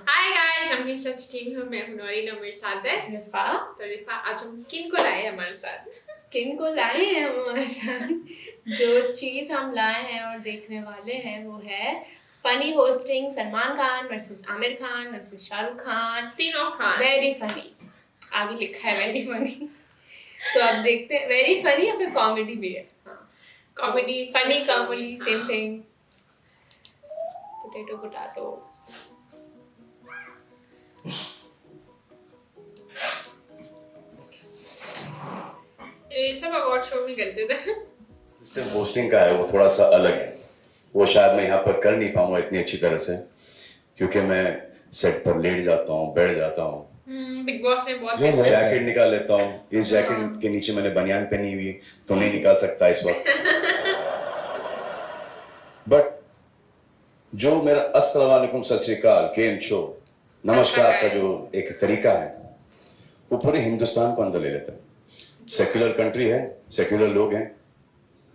Hi guys, हम एक साथ टीम हूँ। मैं हूँ नौरीन और मेरे साथ है रिफा। तो रिफा, आज हम किन को लाए हैं हमारे साथ? किन को लाए हैं हम हमारे साथ? जो चीज हम लाए हैं और देखने वाले हैं वो है funny hosting Salman Khan versus Aamir Khan versus Shahrukh Khan. तीनों खान। वेरी फनी, आगे लिखा है वेरी फनी। तो अब देखते हैं वेरी फनी या फिर कॉमेडी भी है। Comedy, funny comedy same thing. Potato potato. ये सब अवार्ड शो में करते थे। सिस्टम होस्टिंग का है वो थोड़ा सा अलग है। वो शायद मैं यहाँ पर कर नहीं पाऊंगा इतनी अच्छी तरह से, क्योंकि मैं सेट पर लेट जाता हूँ, बैठ जाता हूँ, बिग बॉस ने बहुत जैकेट निकाल लेता हूँ। इस जैकेट के नीचे मैंने बनियान पहनी हुई तो नहीं निकाल सकता इस वक्त। बट जो मेरा अस्सलाम वालेकुम, सत श्री अकाल, केम शो, नमस्कार का जो एक तरीका है वो पूरे हिंदुस्तान को अंदर ले लेता है। सेक्युलर कंट्री है, सेक्युलर लोग हैं,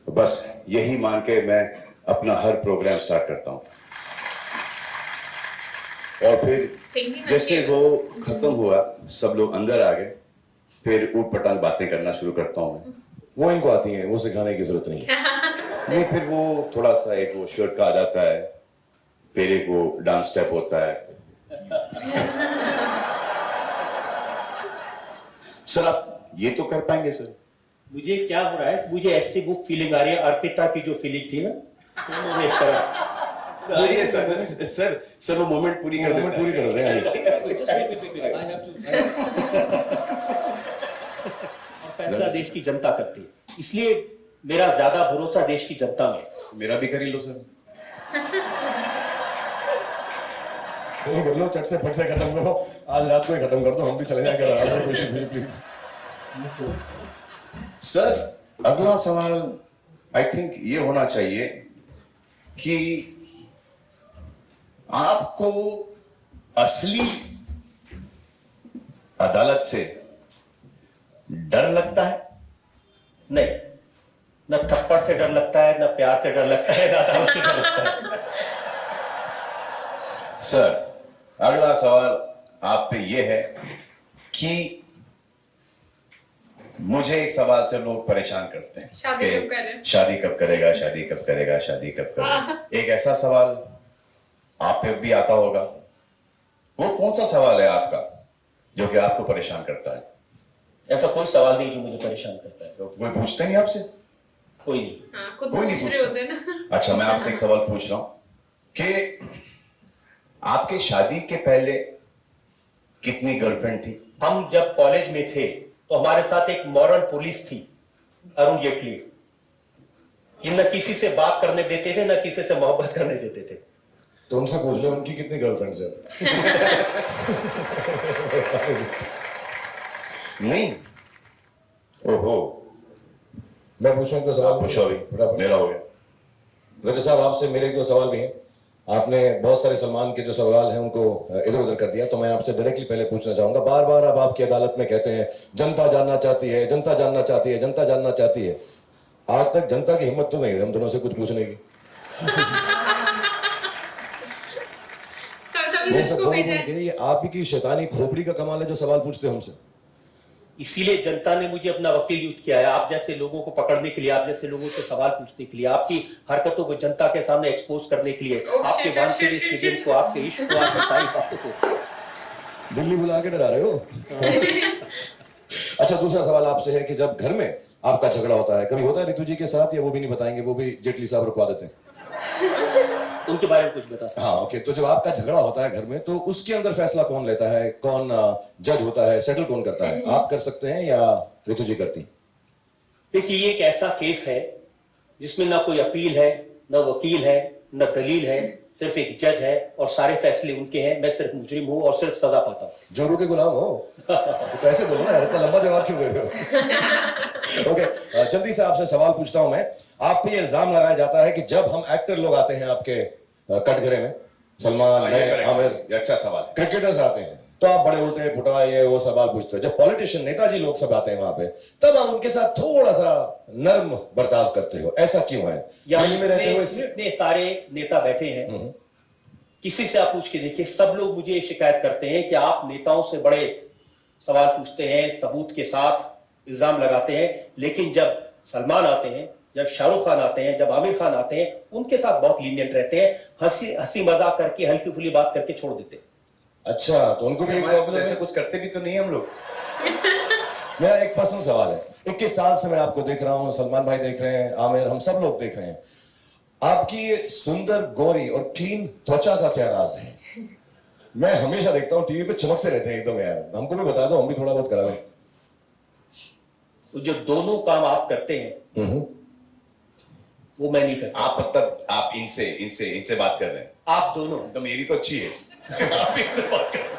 बस यही मान के मैं अपना हर प्रोग्राम स्टार्ट करता हूँ। और फिर जैसे वो खत्म हुआ, सब लोग अंदर आ गए, फिर ऊट पटांग बातें करना शुरू करता हूँ मैं। वो इनको आती हैं, वो सिखाने की जरूरत नहीं है। नहीं, फिर वो थोड़ा सा एक वो शर्ट का आ जाता है, फिर एक वो डांस स्टेप होता है। सर आप ये तो कर पाएंगे सर? मुझे क्या हो रहा है, मुझे ऐसी वो फीलिंग आ रही है, अर्पिता की जो फीलिंग थी ना, दोनों एक तरफ। सर वो मोमेंट पूरी कर दे। फैसला देश की जनता करती है, इसलिए मेरा ज्यादा भरोसा देश की जनता में। मेरा भी कर ही लो सर। कर लो, चट से फट से खत्म करो, आज रात को ही खत्म कर दो, हम भी चले जाएंगे आराम से। प्लीज सर अगला सवाल आई थिंक ये होना चाहिए कि आपको असली अदालत से डर लगता है? नहीं, न थप्पड़ से डर लगता है, न प्यार से डर लगता है, न अदालत से डर लगता है। सर अगला सवाल आप पे ये है कि मुझे एक सवाल से लोग परेशान करते हैं, शादी कब करें? शादी कब करेगा, शादी कब करेगा, शादी कब करेगा। एक ऐसा सवाल आप पे भी आता होगा। वो कौन सा सवाल है आपका जो कि आपको परेशान करता है? ऐसा कोई सवाल नहीं जो मुझे परेशान करता है। कोई पूछते नहीं आपसे? कोई नहीं। खुद कोई नहीं पूछ रहे होते ना। अच्छा, मैं आपसे एक सवाल पूछ रहा हूं कि आपके शादी के पहले कितनी गर्लफ्रेंड थी? हम जब कॉलेज में थे तो हमारे साथ एक मॉरल पुलिस थी, अरुण जेटली। ये न किसी से बात करने देते थे, न किसी से मोहब्बत करने देते थे। तो उनसे पूछ लो उनकी कितनी गर्लफ्रेंड्स है। नहीं। ओहो, मैं पूछूं तो सवाल पूछो अभी, मेरा हो गया। वैसे साहब आपसे मेरे दो सवाल भी हैं। आपने बहुत सारे सलमान के जो सवाल हैं उनको इधर उधर कर दिया, तो मैं आपसे डायरेक्टली पहले पूछना चाहूंगा। बार बार अब आपकी अदालत में कहते हैं जनता जानना चाहती है, जनता जानना चाहती है, जनता जानना चाहती है। आज तक जनता की हिम्मत तो नहीं है हम दोनों से कुछ पूछने की। ये आप ही की शैतानी खोपड़ी का कमाल है जो सवाल पूछते हो हमसे। इसीलिए जनता ने मुझे अपना वकील नियुक्त किया है, आप जैसे लोगों को पकड़ने के लिए, आप जैसे लोगों से सवाल पूछने के लिए, आपकी हरकतों को जनता के सामने एक्सपोज करने के लिए, आपके वानखेड़े स्टेडियम को, आपके इश्क को, आपकी सारी बातों को। दिल्ली बुला के डरा रहे हो। अच्छा, दूसरा सवाल आपसे है कि जब घर में आपका झगड़ा होता है, कभी होता है रितु जी के साथ, या वो भी नहीं बताएंगे, वो भी जेटली साहब रुकवा देते हैं? उनके बारे में कुछ बता सकते? हाँ, ओके। तो जब आपका झगड़ा होता है घर में, तो उसके अंदर फैसला कौन लेता है, कौन जज होता है, सेटल कौन करता है? आप कर सकते हैं या रितु जी करती? देखिए, ये एक ऐसा केस है जिसमें ना कोई अपील है, ना वकील है, ना दलील है, सिर्फ एक जज है और सारे फैसले उनके हैं। मैं सिर्फ मुजरिम हूँ और सिर्फ सजा पाता हूँ। जोरू के गुलाम हो तो कैसे बोलो ना, इतना लंबा जवाब क्यों दे रहे हो? ओके, जल्दी से आपसे सवाल पूछता हूं मैं। आप पे ये इल्जाम लगाया जाता है कि जब हम एक्टर लोग आते हैं आपके कटघरे में, सलमान, मैं, आमिर, अच्छा सवाल है। क्रिकेटर्स आते हैं, तो आप बड़े उल्टे फुटा ये वो सवाल पूछते हो। जब पॉलिटिशियन नेताजी लोग सब आते हैं वहां पे, तब आप उनके साथ थोड़ा सा नर्म बर्ताव करते हो, ऐसा क्यों है? यहाँ दिल्ली में रहते हो इसलिए? इतने सारे नेता बैठे हैं, किसी से आप पूछ के देखिए, सब लोग मुझे शिकायत करते हैं कि आप नेताओं से बड़े सवाल पूछते हैं, सबूत के साथ इल्जाम लगाते हैं, लेकिन जब सलमान आते हैं, जब शाहरुख खान आते हैं, जब आमिर खान आते हैं, उनके साथ बहुत लीनियंट रहते हैं, हंसी मजाक करके, हल्की फुल्की बात करके छोड़ देते हैं। अच्छा, तो उनको भी ऐसा कुछ करते भी तो नहीं हम लोग। मेरा एक पर्सनल सवाल है, 21 साल से मैं आपको देख रहा हूं, सलमान भाई देख रहे हैं, आमिर, हम सब लोग देख रहे हैं, आपकी सुंदर गोरी और क्लीन त्वचा का क्या राज है? मैं हमेशा देखता हूं टीवी पे चमकते रहते हैं एकदम यार, हमको भी बता दो, हम भी थोड़ा बहुत करावें। तो जो दोनों काम आप करते हैं वो मैं नहीं करता। आप मतलब आप इनसे बात कर रहे हैं? आप दोनों तो मेरी तो अच्छी है। आप इनसे बात कर रहे हैं।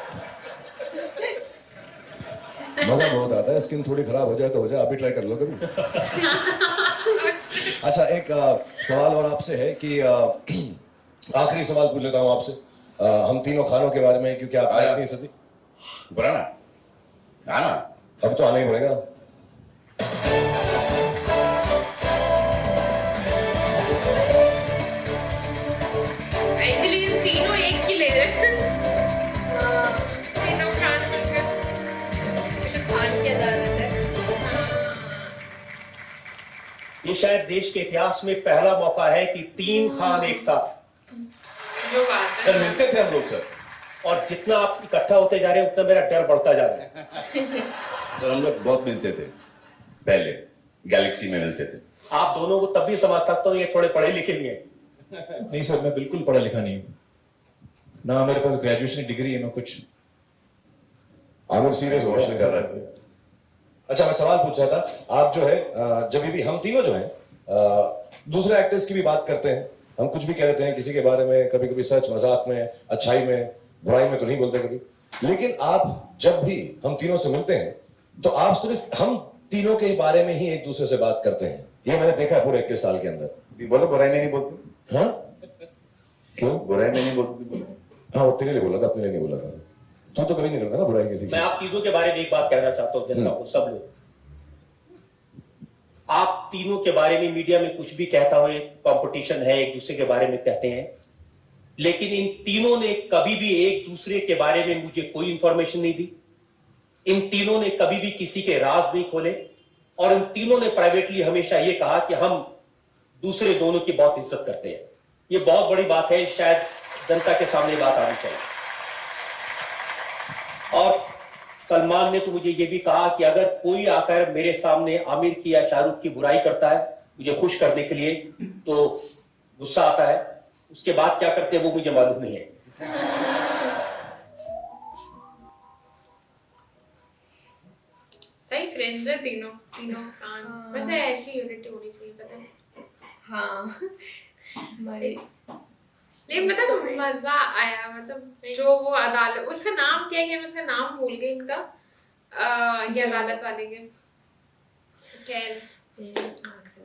मजा बहुत आता है, स्किन थोड़ी खराब हो जाए तो हो जाए, आप भी ट्राई कर लो कभी। अच्छा, एक सवाल और आपसे है कि आखिरी सवाल पूछ लेता हूं आपसे, हम तीनों खानों के बारे में, क्योंकि आप आए नहीं सदी। बुरा ना आना, अब तो आना ही पड़ेगा। एक्चुअली तीनों एक ही ले रहे हैं। तीनों खान मिलकर खान की अदालत है। ये शायद देश के इतिहास में पहला मौका है कि 3 खान एक साथ। जो बात है। सर मिलते थे हम लोग सर, और जितना आप इकट्ठा होते जा रहे हैं उतना मेरा डर बढ़ता जा रहा है। सर हम लोग बहुत मिलते थे पहले, गैलेक्सी में मिलते थे। आप दोनों को तब भी समझ सकता हूँ, ये थोड़े पढ़े लिखे भी हैं। नहीं सर, मैं बिल्कुल पढ़ा लिखा नहीं हूँ, ना मेरे पास ग्रेजुएशन डिग्री है ना कुछ। आमिर सीरियस हो क्वेश्चन कर रहे थे। अच्छा, मैं सवाल पूछ रहा था, आप जो है जब भी हम तीनों जो हैं दूसरे एक्टर्स की भी बात करते हैं, हम कुछ भी कह देते हैं किसी के बारे में, कभी कभी सच मजाक में, अच्छाई में, बुराई में तो नहीं बोलते कभी, लेकिन आप जब भी हम तीनों से मिलते हैं तो आप सिर्फ हम तीनों के बारे में ही एक दूसरे से बात करते हैं। ये मैंने देखा है पूरे 21 साल के अंदर। बोलो बुराई में नहीं बोलते। हाँ क्यों? बुराई में नहीं बोलते थे, बोलो। हाँ, वो तेरे लिए बोला था, अपने लिए नहीं बोला था। तू तो कभी नहीं करता ना बुराई किसी की। मैं आप तीनों के बारे में एक बात कहना चाहता हूँ जनता को, सब लोग, आप तीनों के बारे में मीडिया में कुछ भी कहता हो, कंपटीशन है, एक दूसरे के बारे में कहते हैं, लेकिन इन तीनों ने कभी भी एक दूसरे के बारे में मुझे कोई इंफॉर्मेशन नहीं दी। इन तीनों ने कभी भी किसी के राज नहीं खोले, और इन तीनों ने प्राइवेटली हमेशा ये कहा कि हम दूसरे दोनों की बहुत इज्जत करते हैं। ये बहुत बड़ी बात है, शायद जनता के सामने बात आनी चाहिए। और सलमान ने तो मुझे ये भी कहा कि अगर कोई आकर मेरे सामने आमिर की या शाहरुख की बुराई करता है मुझे खुश करने के लिए, तो गुस्सा आता है, उसके बाद क्या करते हैं वो मुझे मालूम नहीं है। सही फ्रेंड्स है तीनों खान। वैसे ऐसी यूनिटी होनी चाहिए, पता है। हाँ हमारे लेकिन मतलब मजा आया, मतलब जो वो अदालत, उसका नाम क्या है, मैं उसका नाम भूल गई इनका, ये अदालत वाले के, खैर।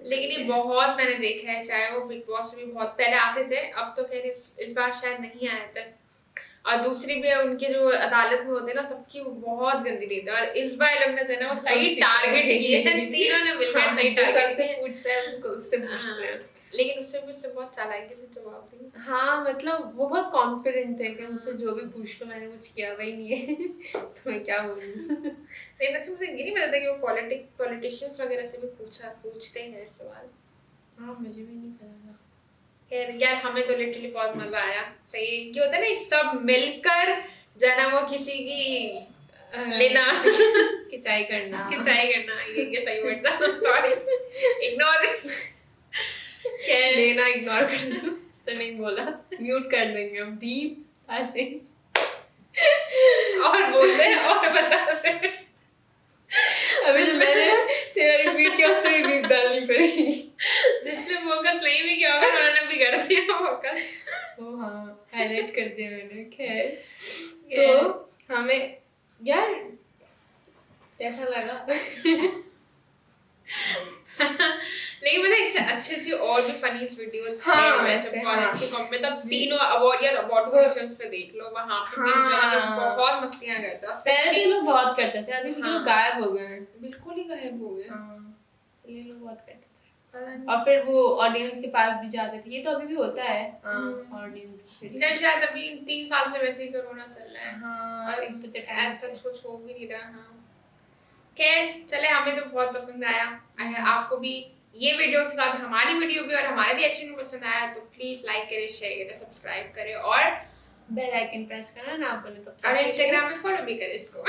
लेकिन ये बहुत मैंने देखा है, चाहे वो बिग बॉस में भी बहुत पहले आते थे, अब तो खैर इस बार शायद नहीं आए थे। और दूसरी भी उनके जो अदालत में होते हैं ना, सबकी वो बहुत गंदी नीति है। और इस बार लोग ने जो है ना वो सही टारगेट किए हैं, तीनों ने मिलकर सही टारगेट सबसे पूछ रहे हैं उससे पूछते हैं। लेकिन उससे भी उससे बहुत चालाकी से जवाब दी। हाँ मतलब वो बहुत कॉन्फिडेंट है कि मुझसे जो भी पूछ लो मैंने कुछ किया वही नहीं है तो मैं क्या बोलूँ। लेकिन अच्छा मुझे ये नहीं पता था कि वो पॉलिटिशियंस वगैरह से भी पूछते हैं सवाल। हाँ मुझे भी नहीं पता था। खैर यार हमें तो लिटरली बहुत मजा आया। सही क्या होता है ना, सब मिलकर जना वो किसी की लेना खिंचाई करना ये सही वर्ड था, सॉरी इग्नोर लेना इग्नोर करना तो नहीं बोला, म्यूट कर देंगे हम, बीप डालेंगे और बोलते हैं और बताते हैं। अभी जो मैंने तेरा रिपीट किया उसमें भी बीप डालनी पड़ेगी, जिससे फोकस नहीं भी किया होगा उन्होंने भी कर दिया फोकस। वो हाँ हाईलाइट कर दिया मैंने। खैर तो हमें यार कैसा लगा लेकिन मतलब से अच्छी और भी फनी वीडियोस हाँ, हैं वैसे वैसे, बहुत हाँ। अच्छी मतलब तीनों अवार्ड या अवार्ड फंक्शंस पे देख लो वहां पे भी हाँ। बेचारे बहुत मस्तियां करते हैं पहले तो especially- ये लोग बहुत करते थे, अभी हाँ। लोग गायब हो गए हैं। बिल्कुल ही गायब हो गए हाँ, ये लोग बहुत करते थे। पता नहीं। और फिर वो ऑडियंस के पास भी जाते थे, ये तो अभी भी होता है ऑडियंस। इधर शायद अभी 3 साल से वैसे ही कोरोना चल रहा है हाँ, और एक तो टाइम ऐसा कुछ हो भी नहीं रहा। हाँ खैर चले, हमें तो बहुत पसंद आया। अगर आपको भी ये वीडियो के साथ हमारी वीडियो भी और हमारे रिएक्शन भी पसंद आया तो प्लीज लाइक करें, शेयर करें, सब्सक्राइब करें और बेल आइकन प्रेस करना ना बोले तो। इंस्टाग्राम में फॉलो भी करें इसको।